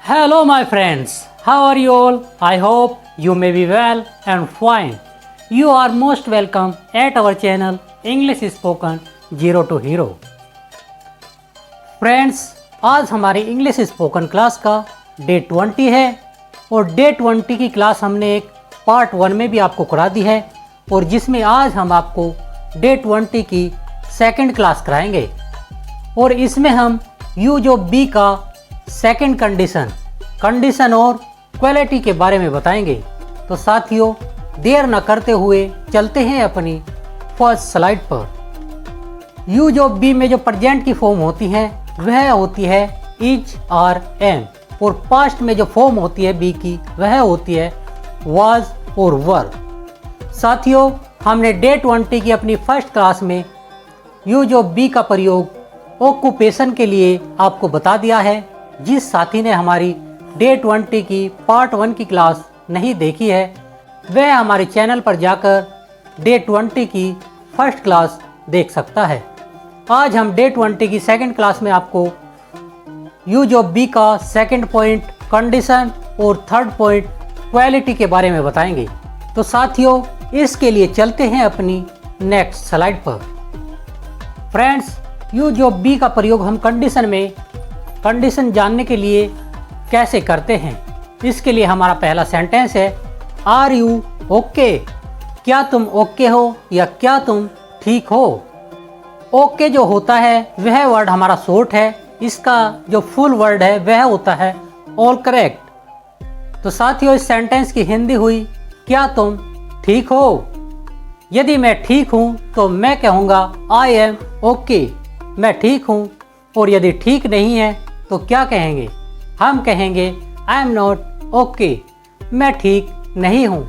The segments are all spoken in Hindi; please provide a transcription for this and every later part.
Hello, my friends. How are you all? I hope you may be well and fine. You are most welcome at our channel English Spoken Zero to Hero. Friends, आज हमारी इंग्लिश स्पोकन क्लास का डे 20 है और डे 20 की क्लास हमने एक पार्ट 1 में भी आपको करा दी है और जिसमें आज हम आपको डे 20 की सेकंड क्लास कराएंगे और इसमें हम यूज ऑफ बी का सेकंड कंडीशन और क्वालिटी के बारे में बताएंगे। तो साथियों, देर न करते हुए चलते हैं अपनी फर्स्ट स्लाइड पर। यूज ऑफ बी में जो प्रेजेंट की फॉर्म होती है वह होती है इज और एम और पास्ट में जो फॉर्म होती है बी की वह होती है वाज और वर। साथियों, हमने डे 20 की अपनी फर्स्ट क्लास में यूज ऑफ बी का प्रयोग ऑक्यूपेशन के लिए आपको बता दिया है। जिस साथी ने हमारी डे 20 की पार्ट 1 की क्लास नहीं देखी है वह हमारे चैनल पर जाकर डे 20 की फर्स्ट क्लास देख सकता है। आज हम डे 20 की सेकंड क्लास में आपको यूज ऑफ बी का सेकंड पॉइंट कंडीशन और थर्ड पॉइंट क्वालिटी के बारे में बताएंगे। तो साथियों, इसके लिए चलते हैं अपनी नेक्स्ट स्लाइड पर। फ्रेंड्स, यूज ऑफ बी का प्रयोग हम कंडीशन जानने के लिए कैसे करते हैं, इसके लिए हमारा पहला सेंटेंस है आर यू ओके। क्या तुम ओके हो या क्या तुम ठीक हो। ओके जो होता है वह वर्ड हमारा शॉर्ट है, इसका जो फुल वर्ड है वह होता है ऑल करेक्ट। तो साथियों, इस सेंटेंस की हिंदी हुई क्या तुम ठीक हो। यदि मैं ठीक हूँ तो मैं कहूँगा आई एम ओके, मैं ठीक हूँ। और यदि ठीक नहीं है तो क्या कहेंगे, हम कहेंगे आई एम नॉट ओके, मैं ठीक नहीं हूँ।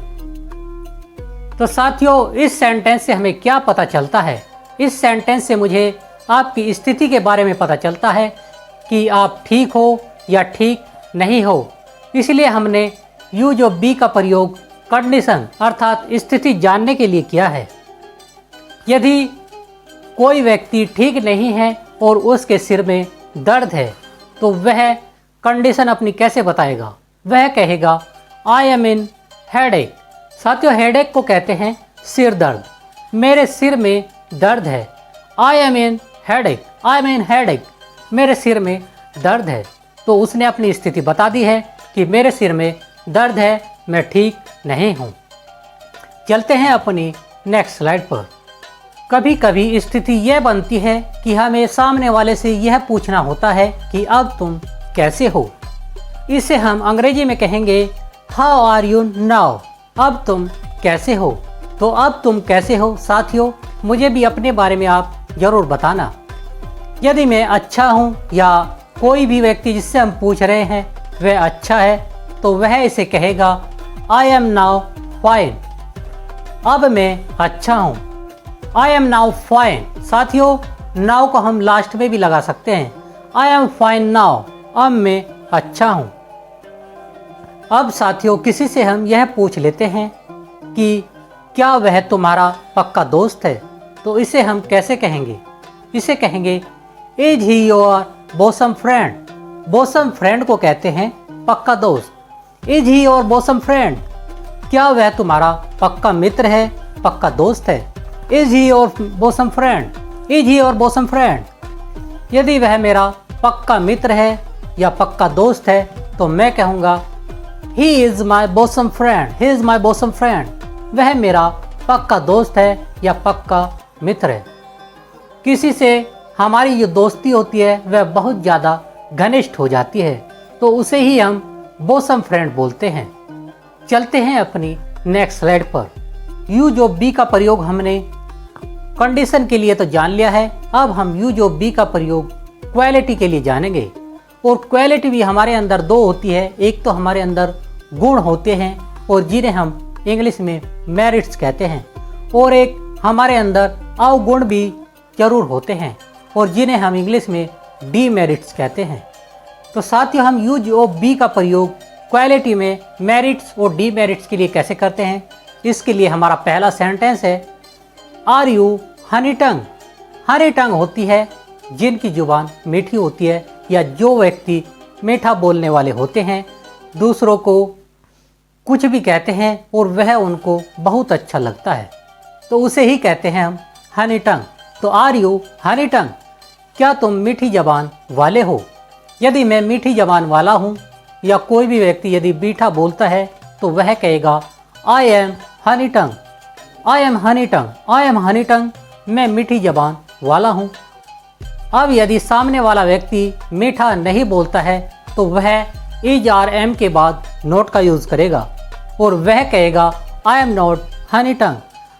तो साथियों, इस सेंटेंस से हमें क्या पता चलता है। इस सेंटेंस से मुझे आपकी स्थिति के बारे में पता चलता है कि आप ठीक हो या ठीक नहीं हो। इसलिए हमने यूज ऑफ बी का प्रयोग कंडीशन अर्थात स्थिति जानने के लिए किया है। यदि कोई व्यक्ति ठीक नहीं है और उसके सिर में दर्द है तो वह कंडीशन अपनी कैसे बताएगा, वह कहेगा आई एम इन हेडेक। साथियों, हेडेक को कहते हैं सिर दर्द। मेरे सिर में दर्द है, I am in headache, I am in headache, मेरे सिर में दर्द है। तो उसने अपनी स्थिति बता दी है कि मेरे सिर में दर्द है, मैं ठीक नहीं हूँ। चलते हैं अपनी नेक्स्ट स्लाइड पर। कभी कभी स्थिति यह बनती है कि हमें सामने वाले से यह पूछना होता है कि अब तुम कैसे हो। इसे हम अंग्रेजी में कहेंगे हाउ आर यू नाउ, अब तुम कैसे हो। तो अब तुम कैसे हो साथियों, मुझे भी अपने बारे में आप ज़रूर बताना। यदि मैं अच्छा हूँ या कोई भी व्यक्ति जिससे हम पूछ रहे हैं वह अच्छा है तो वह इसे कहेगा आई एम नाउ फाइन, अब मैं अच्छा हूँ। I M now fine. साथियों, नाउ को हम लास्ट में भी लगा सकते हैं। आई एम फाइन नाउ, अब मैं अच्छा हूँ। अब साथियों, किसी से हम यह पूछ लेते हैं कि क्या वह तुम्हारा पक्का दोस्त है, तो इसे हम कैसे कहेंगे। इसे कहेंगे is he your bosom friend. Bosom friend को कहते हैं पक्का दोस्त। Is he your bosom friend, क्या वह तुम्हारा पक्का मित्र है, पक्का दोस्त है। Is he your bosom friend, is he your bosom friend. यदि वह मेरा पक्का मित्र है या पक्का दोस्त है तो मैं कहूँगा he is my bosom friend, he is my bosom friend, वह मेरा पक्का दोस्त है या पक्का मित्र है। किसी से हमारी जो दोस्ती होती है वह बहुत ज़्यादा घनिष्ठ हो जाती है तो उसे ही हम बोसम फ्रेंड बोलते हैं। चलते हैं अपनी नेक्स्ट स्लाइड पर। यूज ऑफ बी का प्रयोग हमने कंडीशन के लिए तो जान लिया है, अब हम यूज ऑफ बी का प्रयोग क्वालिटी के लिए जानेंगे। और क्वालिटी भी हमारे अंदर दो होती है, एक तो हमारे अंदर गुण होते हैं और जिन्हें हम इंग्लिश में मेरिट्स कहते हैं, और एक हमारे अंदर अवगुण भी जरूर होते हैं और जिन्हें हम इंग्लिश में डीमेरिट्स कहते हैं। तो साथियों, हम यूज ऑफ बी का प्रयोग क्वालिटी में मेरिट्स और डीमेरिट्स के लिए कैसे करते हैं, इसके लिए हमारा पहला सेंटेंस है आर यू हनी टंग। हनी टंग होती है जिनकी जुबान मीठी होती है या जो व्यक्ति मीठा बोलने वाले होते हैं, दूसरों को कुछ भी कहते हैं और वह उनको बहुत अच्छा लगता है, तो उसे ही कहते हैं हम हनी टंग। तो आर यू हनी टंग, क्या तुम मीठी ज़बान वाले हो? यदि मैं मीठी ज़बान वाला हूँ या कोई भी व्यक्ति यदि मीठा बोलता है तो वह कहेगा I am honey tongue, I am honey tongue, I am honey tongue, मैं मीठी ज़बान वाला हूँ। अब यदि सामने वाला व्यक्ति मीठा नहीं बोलता है तो वह इज आर एम के बाद नोट का यूज़ करेगा और वह कहेगा I am not honey tongue,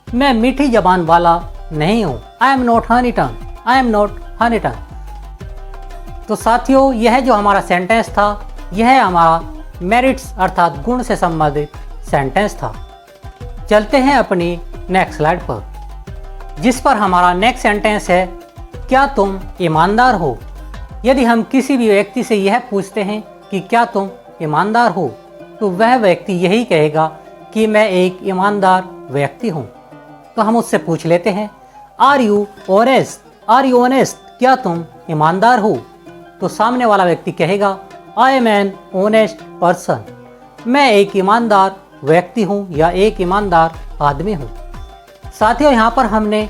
मैं मीठी ज़बान वाला नहीं हूँ। I am not honey tongue, I am not honey tongue. तो साथियों, यह जो हमारा सेंटेंस था यह हमारा मेरिट्स अर्थात गुण से संबंधित सेंटेंस था। चलते हैं अपनी नेक्स्ट स्लाइड पर, जिस पर हमारा नेक्स्ट सेंटेंस है क्या तुम ईमानदार हो? यदि हम किसी भी व्यक्ति से यह पूछते हैं कि क्या तुम ईमानदार हो, तो वह व्यक्ति यही कहेगा कि मैं एक ईमानदार व्यक्ति हूँ। तो हम उससे पूछ लेते हैं are you honest, are you honest, क्या तुम ईमानदार हो? तो सामने वाला व्यक्ति कहेगा I am an honest person, मैं एक ईमानदार व्यक्ति हूँ या एक ईमानदार आदमी हूँ। साथियों, यहाँ पर हमने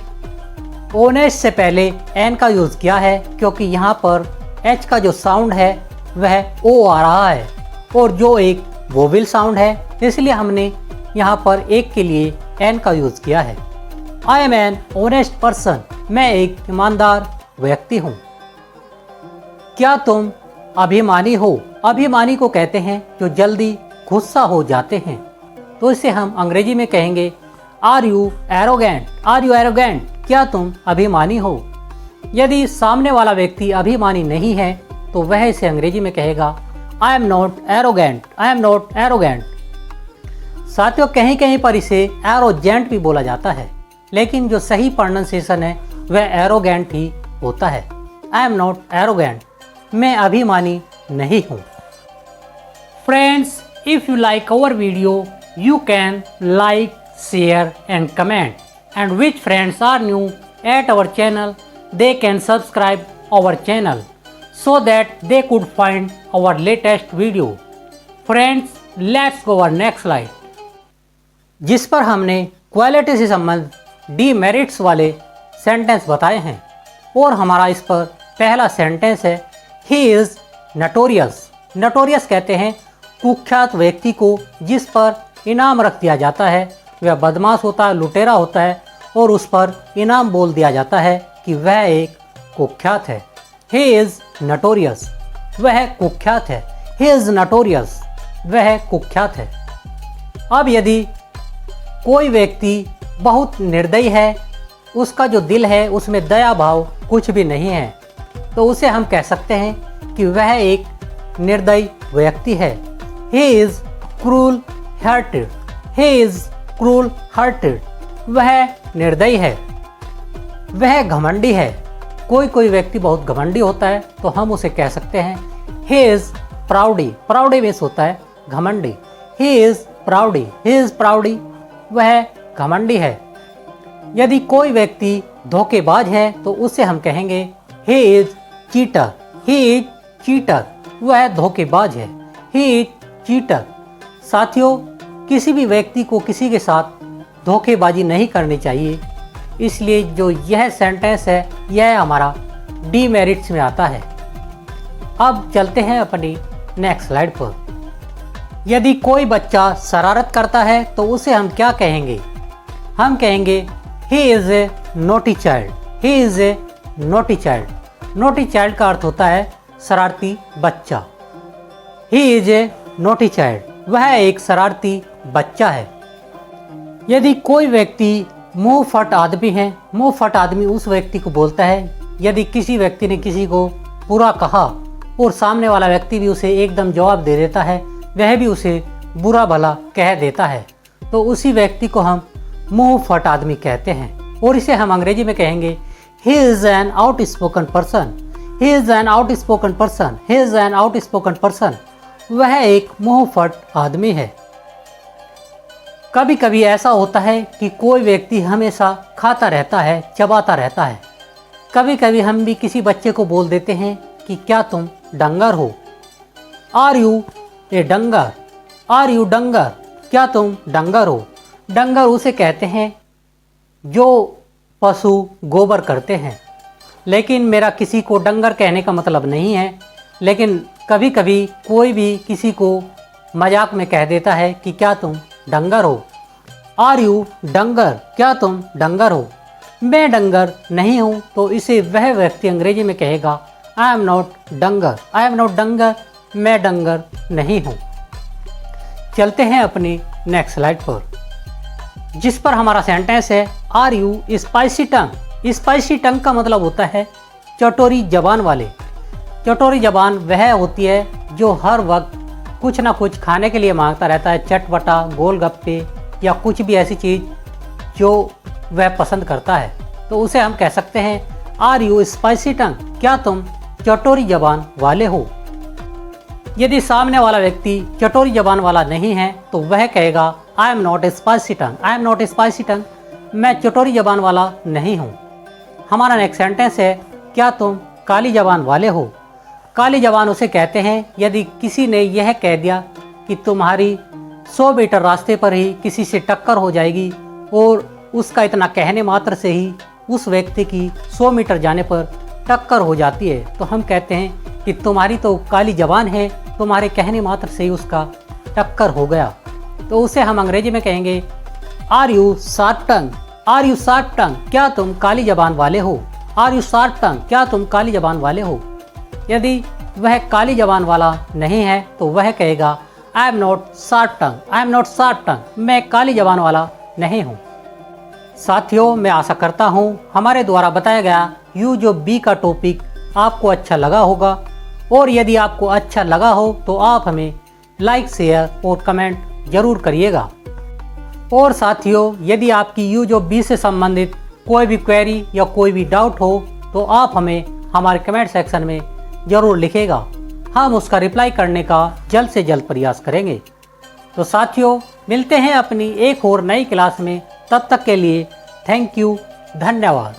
ऑनेस्ट से पहले एन का यूज़ किया है क्योंकि यहाँ पर एच का जो साउंड है वह ओ आ रहा है और जो एक वोवेल साउंड है, इसलिए हमने यहाँ पर एक के लिए एन का यूज़ किया है। आई एम एन ऑनेस्ट पर्सन, मैं एक ईमानदार व्यक्ति हूँ। क्या तुम अभिमानी हो? अभिमानी को कहते हैं जो जल्दी गुस्सा हो जाते हैं, तो इसे हम अंग्रेजी में कहेंगे are you arrogant, are you arrogant, क्या तुम अभिमानी हो? यदि सामने वाला व्यक्ति अभिमानी नहीं है तो वह इसे अंग्रेजी में कहेगा I am not arrogant, I am not arrogant. साथियों, कहीं कहीं पर इसे एरोजेंट भी बोला जाता है, लेकिन जो सही प्रोनाउंसिएशन है वह एरोगेंट ही होता है। आई एम नॉट एरोगेंट, मैं अभिमानी नहीं हूँ। Friends, if you like our video you can like, share and comment, and which friends are new at our channel, they can subscribe our channel so that they could find our latest video. Friends, let's go our next slide, जिस पर हमने क्वालिटी से संबंधित डीमेरिट्स वाले सेंटेंस बताए हैं और हमारा इस पर पहला सेंटेंस है ही इज़ नटोरियस। नटोरियस कहते हैं कुख्यात व्यक्ति को जिस पर इनाम रख दिया जाता है, वह बदमाश होता है, लुटेरा होता है और उस पर इनाम बोल दिया जाता है कि वह एक कुख्यात है। ही इज़ नटोरियस, वह कुख्यात है। ही इज़ नटोरियस, वह कुख्यात है। अब यदि कोई व्यक्ति बहुत निर्दयी है, उसका जो दिल है उसमें दया भाव कुछ भी नहीं है, तो उसे हम कह सकते हैं कि वह एक निर्दयी व्यक्ति है। He is cruel hearted, he is cruel hearted, वह निर्दयी है। वह घमंडी है। कोई कोई व्यक्ति बहुत घमंडी होता है तो हम उसे कह सकते हैं ही इज़ प्राउडी। प्राउडी मीन्स होता है घमंडी। ही इज़ प्राउडी, ही इज़ प्राउडी, वह घमंडी है। यदि कोई व्यक्ति धोखेबाज है तो उसे हम कहेंगे he is cheater, he is cheater, वह धोखेबाज है। He is cheater. साथियों, किसी भी व्यक्ति को किसी के साथ धोखेबाजी नहीं करनी चाहिए, इसलिए जो यह सेंटेंस है यह हमारा डीमेरिट्स में आता है। अब चलते हैं अपनी नेक्स्ट स्लाइड पर। यदि कोई बच्चा शरारत करता है तो उसे हम क्या कहेंगे? हम कहेंगे he is a naughty child, he is a naughty child. Naughty child का अर्थ होता है शरारती बच्चा। He is a naughty child, वह एक शरारती बच्चा है। यदि कोई व्यक्ति मुंह फट आदमी है, मुंह फट आदमी उस व्यक्ति को बोलता है यदि किसी व्यक्ति ने किसी को बुरा कहा और सामने वाला व्यक्ति भी उसे एकदम जवाब दे देता है, वह भी उसे बुरा भला कह देता है, तो उसी व्यक्ति को हम मुंह फट आदमी कहते हैं और इसे हम अंग्रेजी में कहेंगे he is an out spoken person, he is an out spoken person, he is an out spoken person, वह एक मुंह फट आदमी है। कभी कभी ऐसा होता है कि कोई व्यक्ति हमेशा खाता रहता है, चबाता रहता है। कभी कभी हम भी किसी बच्चे को बोल देते हैं कि क्या तुम डंगर हो, आर यू ए डंगर, आर यू डंगर, क्या तुम डंगर हो। डंगर उसे कहते हैं जो पशु गोबर करते हैं, लेकिन मेरा किसी को डंगर कहने का मतलब नहीं है, लेकिन कभी कभी कोई भी किसी को मजाक में कह देता है कि क्या तुम डंगर हो। आर यू डंगर, क्या तुम डंगर हो। मैं डंगर नहीं हूँ, तो इसे वह व्यक्ति अंग्रेजी में कहेगा आई एम नॉट डंगर, आई एम नॉट डंगर, मैं डंगर नहीं हूँ। चलते हैं अपनी नेक्स्ट स्लाइड पर, जिस पर हमारा सेंटेंस है are you spicy tongue. Spicy tongue का मतलब होता है चटोरी जबान वाले। चटोरी जबान वह होती है जो हर वक्त कुछ ना कुछ खाने के लिए मांगता रहता है, चटपटा, गोलगप्पे या कुछ भी ऐसी चीज़ जो वह पसंद करता है, तो उसे हम कह सकते हैं आर यू स्पाइसी टंग, क्या तुम चटोरी जबान वाले हो। यदि सामने वाला व्यक्ति चटोरी जबान वाला नहीं है तो वह कहेगा I am not spicy tongue, I am not spicy tongue, मैं चटोरी जबान वाला नहीं हूँ। हमारा नेक्स्ट सेंटेंस है क्या तुम काली जबान वाले हो। काली जबान उसे कहते हैं यदि किसी ने यह कह दिया कि तुम्हारी 100 मीटर रास्ते पर ही किसी से टक्कर हो जाएगी और उसका इतना कहने मात्र से ही उस व्यक्ति की 100 मीटर जाने पर टक्कर हो जाती है, तो हम कहते हैं कि तुम्हारी तो काली जबान है, तुम्हारे कहने मात्र से ही उसका टक्कर हो गया। तो उसे हम अंग्रेजी में कहेंगे are you sharp tongue, are you sharp tongue, क्या तुम काली जबान वाले हो। आर यू शार्प टंग, क्या तुम काली जबान वाले हो। यदि वह काली जबान वाला नहीं है तो वह कहेगा I am not sharp tongue, I am not sharp tongue, मैं काली जबान वाला नहीं हूँ। साथियों, मैं आशा करता हूँ हमारे द्वारा बताया गया यू जो बी का टॉपिक आपको अच्छा लगा होगा, और यदि आपको अच्छा लगा हो तो आप हमें लाइक, शेयर और कमेंट जरूर करिएगा। और साथियों, यदि आपकी यू जो बी से संबंधित कोई भी क्वेरी या कोई भी डाउट हो तो आप हमें हमारे कमेंट सेक्शन में ज़रूर लिखेगा, हम उसका रिप्लाई करने का जल्द से जल्द प्रयास करेंगे। तो साथियों, मिलते हैं अपनी एक और नई क्लास में, तब तक के लिए थैंक यू, धन्यवाद।